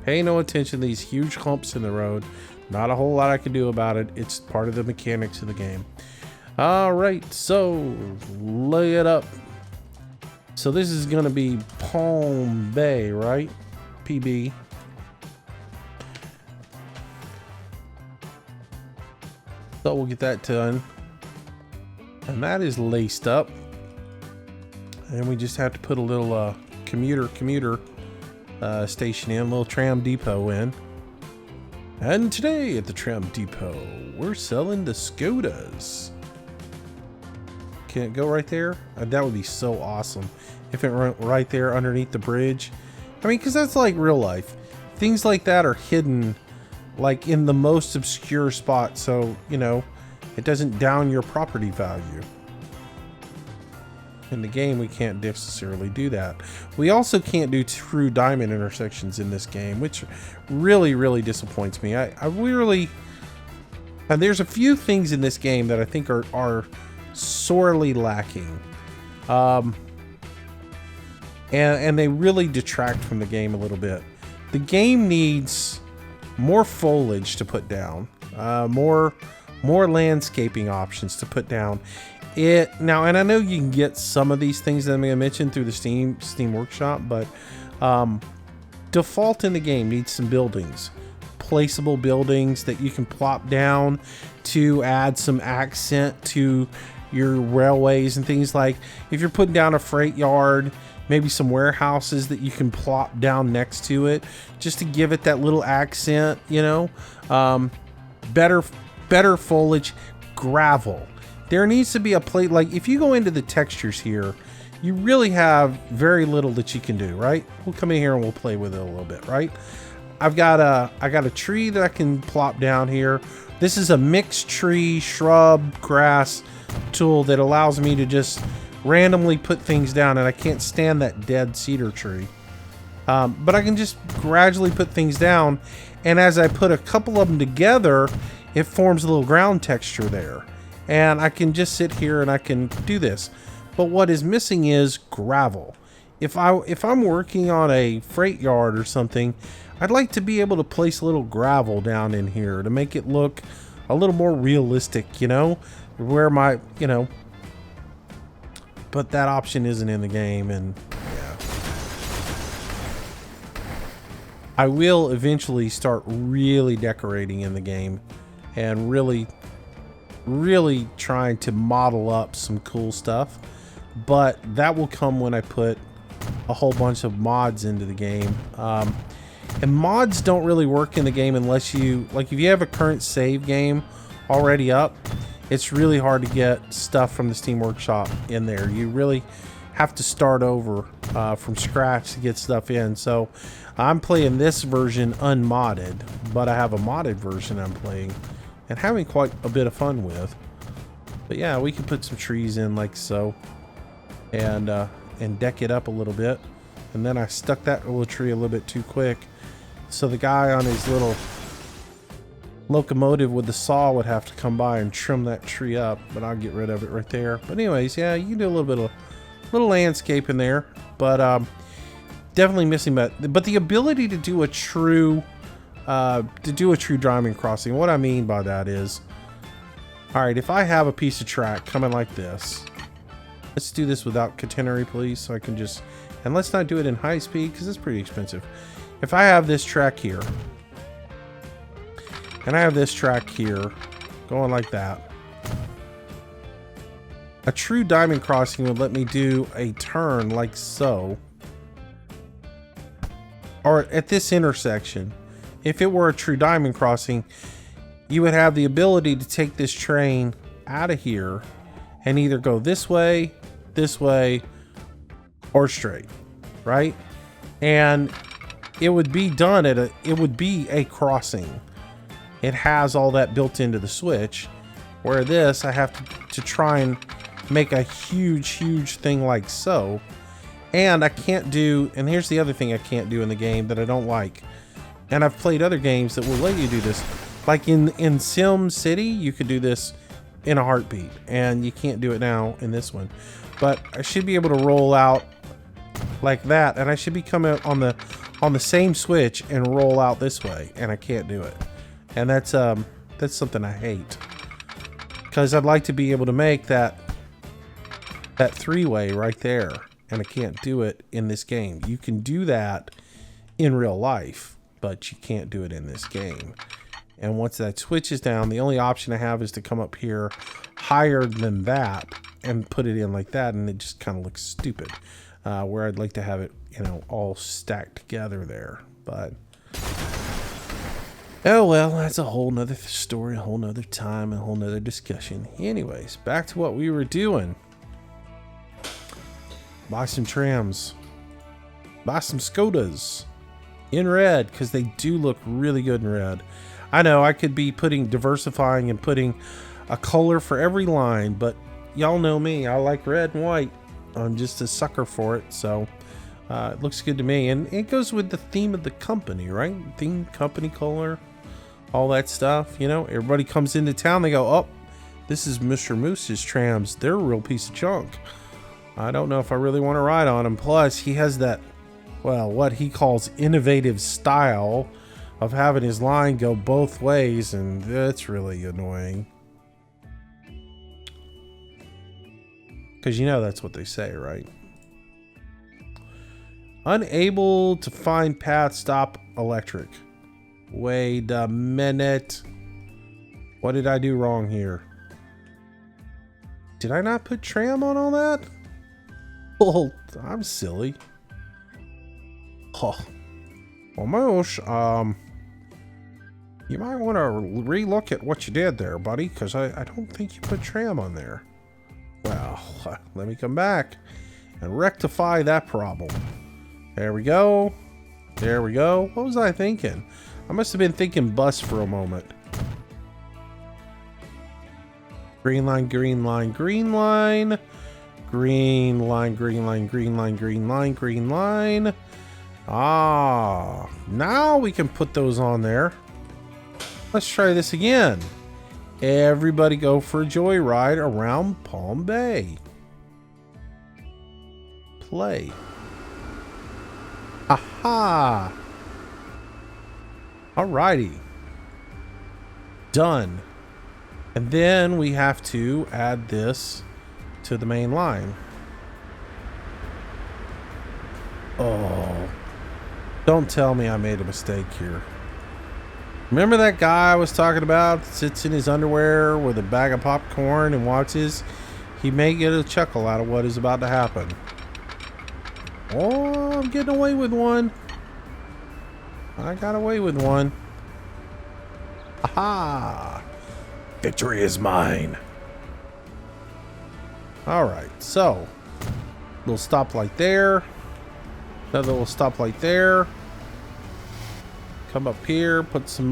Pay no attention to these huge humps in the road. Not a whole lot I can do about it. It's part of the mechanics of the game. All right, so lay it up. So this is going to be Palm Bay, right? PB. So we'll get that done. And that is laced up. And we just have to put a little commuter station in, a little tram depot in. And today at the tram depot, we're selling the Skodas. Can it go right there? That would be so awesome if it went right there underneath the bridge. I mean, because that's like real life. Things like that are hidden like in the most obscure spot, so, you know, it doesn't down your property value. In the game, we can't necessarily do that. We also can't do true diamond intersections in this game, which really, really disappoints me. I really... And there's a few things in this game that I think are sorely lacking. And they really detract from the game a little bit. The game needs more foliage to put down, more landscaping options to put down. Now, and I know you can get some of these things that I'm going to mention through the Steam Workshop, but default in the game needs some buildings, placeable buildings that you can plop down to add some accent to your railways and things. Like if you're putting down a freight yard, maybe some warehouses that you can plop down next to it just to give it that little accent, you know. Better foliage. Gravel. There needs to be a plate. Like if you go into the textures here, you really have very little that you can do, right? We'll come in here and we'll play with it a little bit, right? I got a tree that I can plop down here. This is a mixed tree, shrub, grass tool that allows me to just randomly put things down, and I can't stand that dead cedar tree. But I can just gradually put things down, and as I put a couple of them together, it forms a little ground texture there. And I can just sit here and I can do this. But what is missing is gravel. If I'm working on a freight yard or something, I'd like to be able to place a little gravel down in here to make it look a little more realistic, you know, where my, you know, but that option isn't in the game. And yeah, I will eventually start really decorating in the game and really trying to model up some cool stuff, but that will come when I put a whole bunch of mods into the game. And mods don't really work in the game unless you, like, if you have a current save game already up, it's really hard to get stuff from the Steam Workshop in there. You really have to start over from scratch to get stuff in. So I'm playing this version unmodded, but I have a modded version I'm playing and having quite a bit of fun with. But yeah, we can put some trees in like so, and deck it up a little bit. And then I stuck that little tree a little bit too quick, so the guy on his little locomotive with the saw would have to come by and trim that tree up. But I'll get rid of it right there. But anyways, yeah, you can do a little bit of landscape in there, but definitely missing that. But the ability to do a true diamond crossing. What I mean by that is, all right, if I have a piece of track coming like this, let's do this without catenary, please, so I can just, and let's not do it in high speed because it's pretty expensive. If I have this track here, and I have this track here going like that, a true diamond crossing would let me do a turn like so, or at this intersection. If it were a true diamond crossing, you would have the ability to take this train out of here and either go this way, or straight, right? And it would be done at it would be a crossing. It has all that built into the Switch, where this, I have to try and make a huge thing like so. And I can't do, and here's the other thing I can't do in the game that I don't like. And I've played other games that will let you do this. Like in Sim City, you could do this in a heartbeat, and you can't do it now in this one. But I should be able to roll out like that, and I should be coming on the same Switch and roll out this way, and I can't do it. And that's something I hate, because I'd like to be able to make that three-way right there, and I can't do it in this game. You can do that in real life, but you can't do it in this game. And once that switch is down, the only option I have is to come up here higher than that and put it in like that, and it just kind of looks stupid. Where I'd like to have it, you know, all stacked together there. But oh well, that's a whole nother story, a whole nother time, a whole nother discussion. Anyways, back to what we were doing. Buy some trams. Buy some Skodas in red, because they do look really good in red. I know I could be diversifying and putting a color for every line, but y'all know me, I like red and white. I'm just a sucker for it, so it looks good to me, and it goes with the theme of the company, right? Theme, company color, all that stuff. You know, everybody comes into town, they go, oh, this is Mr. Moose's trams, they're a real piece of junk. I don't know if I really want to ride on him. Plus he has that, well, what he calls innovative style of having his line go both ways, and that's really annoying. Because you know that's what they say, right? Unable to find path, stop electric. Wait a minute. What did I do wrong here? Did I not put tram on all that? Well, I'm silly. Oh. Well, Moose, you might want to re-look at what you did there, buddy, because I don't think you put tram on there. Well, let me come back and rectify that problem. There we go. There we go. What was I thinking? I must have been thinking bus for a moment. Green line, green line, green line. Green line, green line, green line, green line, green line. Ah, now we can put those on there. Let's try this again. Everybody go for a joyride around Palm Bay. Play. Aha! Alrighty. Done. And then we have to add this to the main line. Oh. Don't tell me I made a mistake here. Remember that guy I was talking about that sits in his underwear with a bag of popcorn and watches? He may get a chuckle out of what is about to happen. Oh, I'm getting away with one. I got away with one. Aha! Victory is mine. Alright, so little stoplight there. Another little stoplight there. Come up here, put some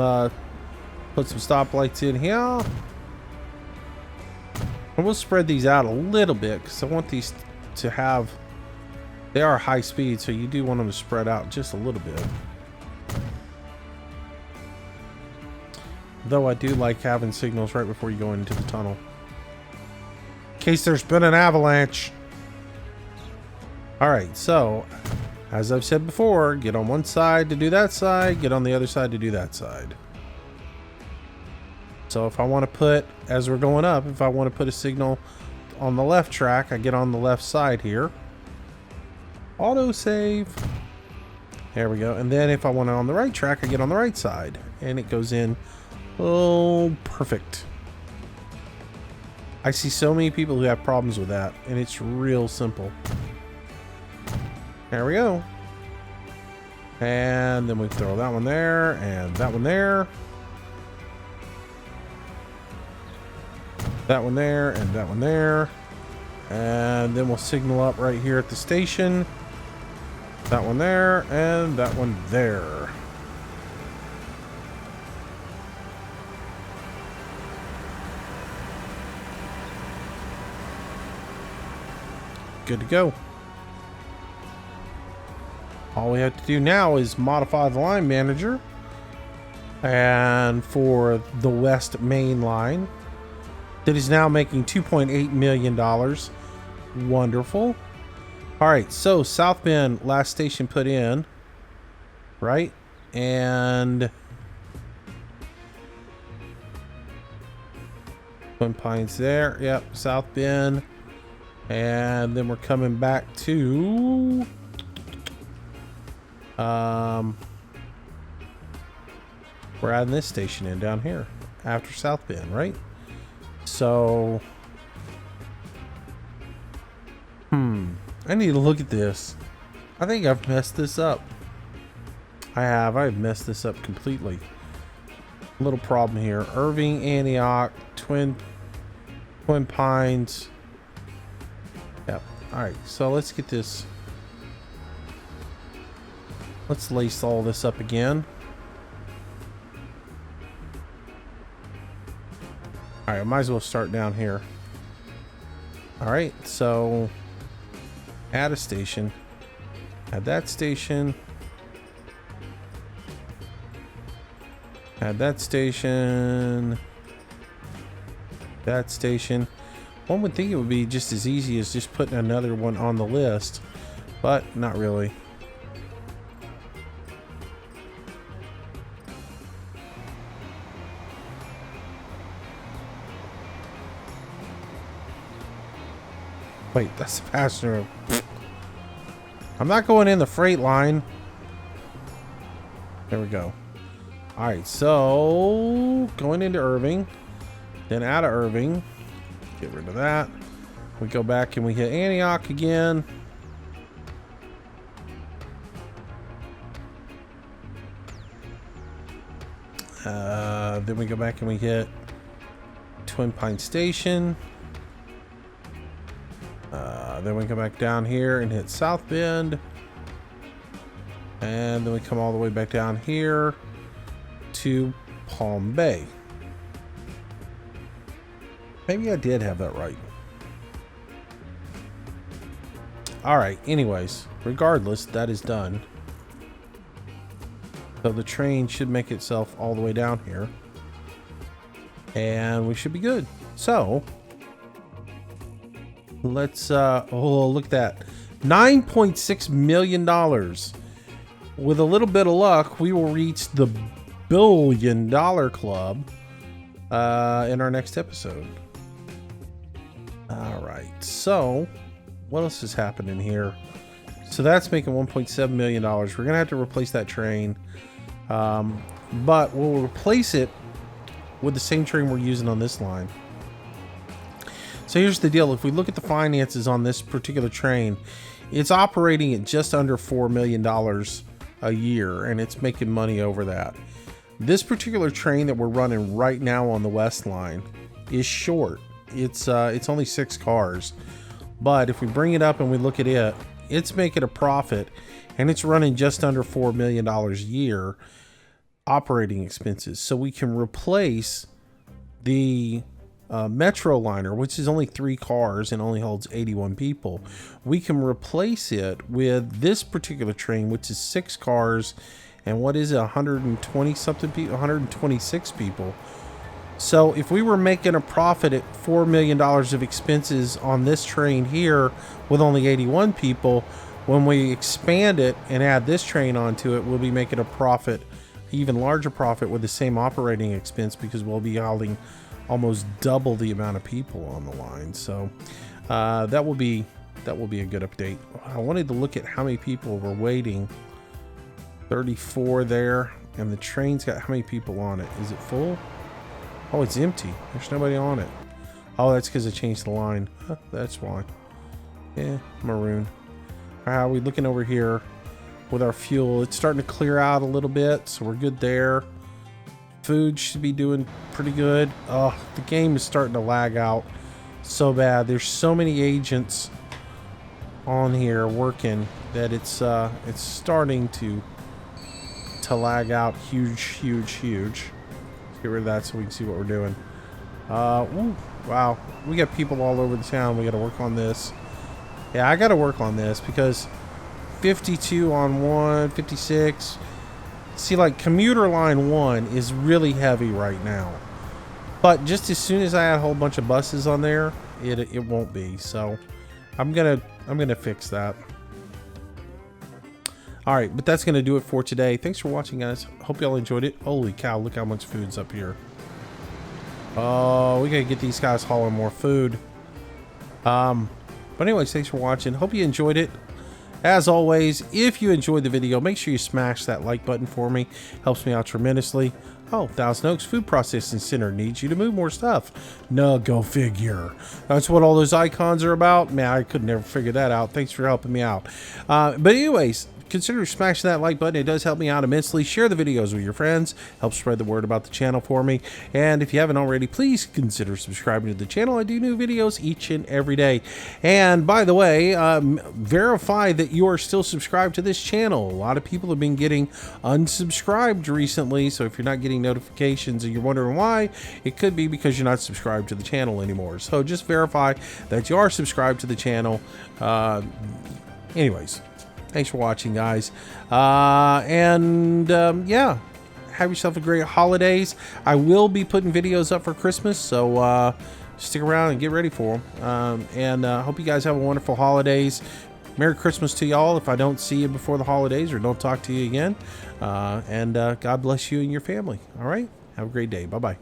stoplights in here. And we'll spread these out a little bit because I want these to have, they are high speed, so you do want them to spread out just a little bit. Though I do like having signals right before you go into the tunnel, in case there's been an avalanche. Alright, so as I've said before, get on one side to do that side, get on the other side to do that side. So if I want to put, as we're going up, if I want to put a signal on the left track, I get on the left side here. Auto save. There we go. And then if I want it on the right track, I get on the right side. And it goes in. Oh, perfect. I see so many people who have problems with that, and it's real simple. There we go. And then we throw that one there and that one there. That one there and that one there. And then we'll signal up right here at the station. That one there and that one there. Good to go. All we have to do now is modify the line manager. And for the West Main line, that is now making $2.8 million. Wonderful. All right, so Southbend, last station put in, right? And Twin Pines there. Yep, Southbend. And then we're coming back to we're adding this station in down here after Southbend, right? So I need to look at this. I think I've messed this up. I've messed this up completely. Little problem here. Irving, Antioch, Twin Pines. Yep. Alright, so let's get this. Let's lace all this up again. Alright, I might as well start down here. Alright, so add a station. Add that station. Add that station. That station. One would think it would be just as easy as just putting another one on the list, but not really. Wait, that's the passenger. I'm not going in the freight line. There we go. Alright, so going into Irving, then out of Irving, get rid of that. We go back and we hit Antioch again. Then we go back and we hit Twin Pine Station. Then we come back down here and hit Southbend. And then we come all the way back down here to Palm Bay. Maybe I did have that right. Alright, anyways, regardless, that is done. So the train should make itself all the way down here. And we should be good. So let's oh, look at that. $9.6 million. With a little bit of luck, we will reach the $1 billion club in our next episode. All right, so what else is happening here? So that's making $1.7 million. We're gonna have to replace that train, but we'll replace it with the same train we're using on this line. So here's the deal. If we look at the finances on this particular train, it's operating at just under $4 million a year, and it's making money over that. This particular train that we're running right now on the West Line is short. It's only 6 cars, but if we bring it up and we look at it, it's making a profit, and it's running just under $4 million a year operating expenses. So we can replace the Metro liner, which is only 3 cars and only holds 81 people. We can replace it with this particular train, which is 6 cars and what is it, 120 something people, 126 people. So if we were making a profit at $4 million of expenses on this train here with only 81 people, when we expand it and add this train onto it, we'll be making a profit, even larger profit, with the same operating expense, because we'll be holding almost double the amount of people on the line. So that will be a good update. I wanted to look at how many people were waiting. 34 there, and the train's got how many people on it? Is it full? Oh, it's empty. There's nobody on it. Oh, that's because I changed the line. Huh, that's why. Yeah, maroon. All right, we looking over here with our fuel. It's starting to clear out a little bit, so we're good there. Food should be doing pretty good. Oh, the game is starting to lag out so bad. There's so many agents on here working that it's starting to lag out huge. Let's get rid of that so we can see what we're doing. Ooh, wow, we got people all over the town. We got to work on this. Yeah, I got to work on this because 52 on 1, 56. See, like commuter line 1 is really heavy right now, but just as soon as I add a whole bunch of buses on there, it won't be. So I'm gonna fix that. All right, but that's gonna do it for today. Thanks for watching, guys. Hope y'all enjoyed it. Holy cow, look how much food's up here. Oh, we gotta get these guys hauling more food. But anyways, thanks for watching. Hope you enjoyed it. As always, if you enjoyed the video, make sure you smash that like button for me. Helps me out tremendously. Oh, Thousand Oaks Food Processing Center needs you to move more stuff. No, go figure. That's what all those icons are about. Man, I could never figure that out. Thanks for helping me out. But anyways, consider smashing that like button. It does help me out immensely. Share the videos with your friends. Help spread the word about the channel for me. And if you haven't already, please consider subscribing to the channel. I do new videos each and every day. And by the way, verify that you are still subscribed to this channel. A lot of people have been getting unsubscribed recently. So if you're not getting notifications and you're wondering why, it could be because you're not subscribed to the channel anymore. So just verify that you are subscribed to the channel. Anyways. Thanks for watching, guys. Yeah, have yourself a great holidays. I will be putting videos up for Christmas, so stick around and get ready for them. Hope you guys have a wonderful holidays. Merry Christmas to y'all if I don't see you before the holidays or don't talk to you again. God bless you and your family. All right? Have a great day. Bye-bye.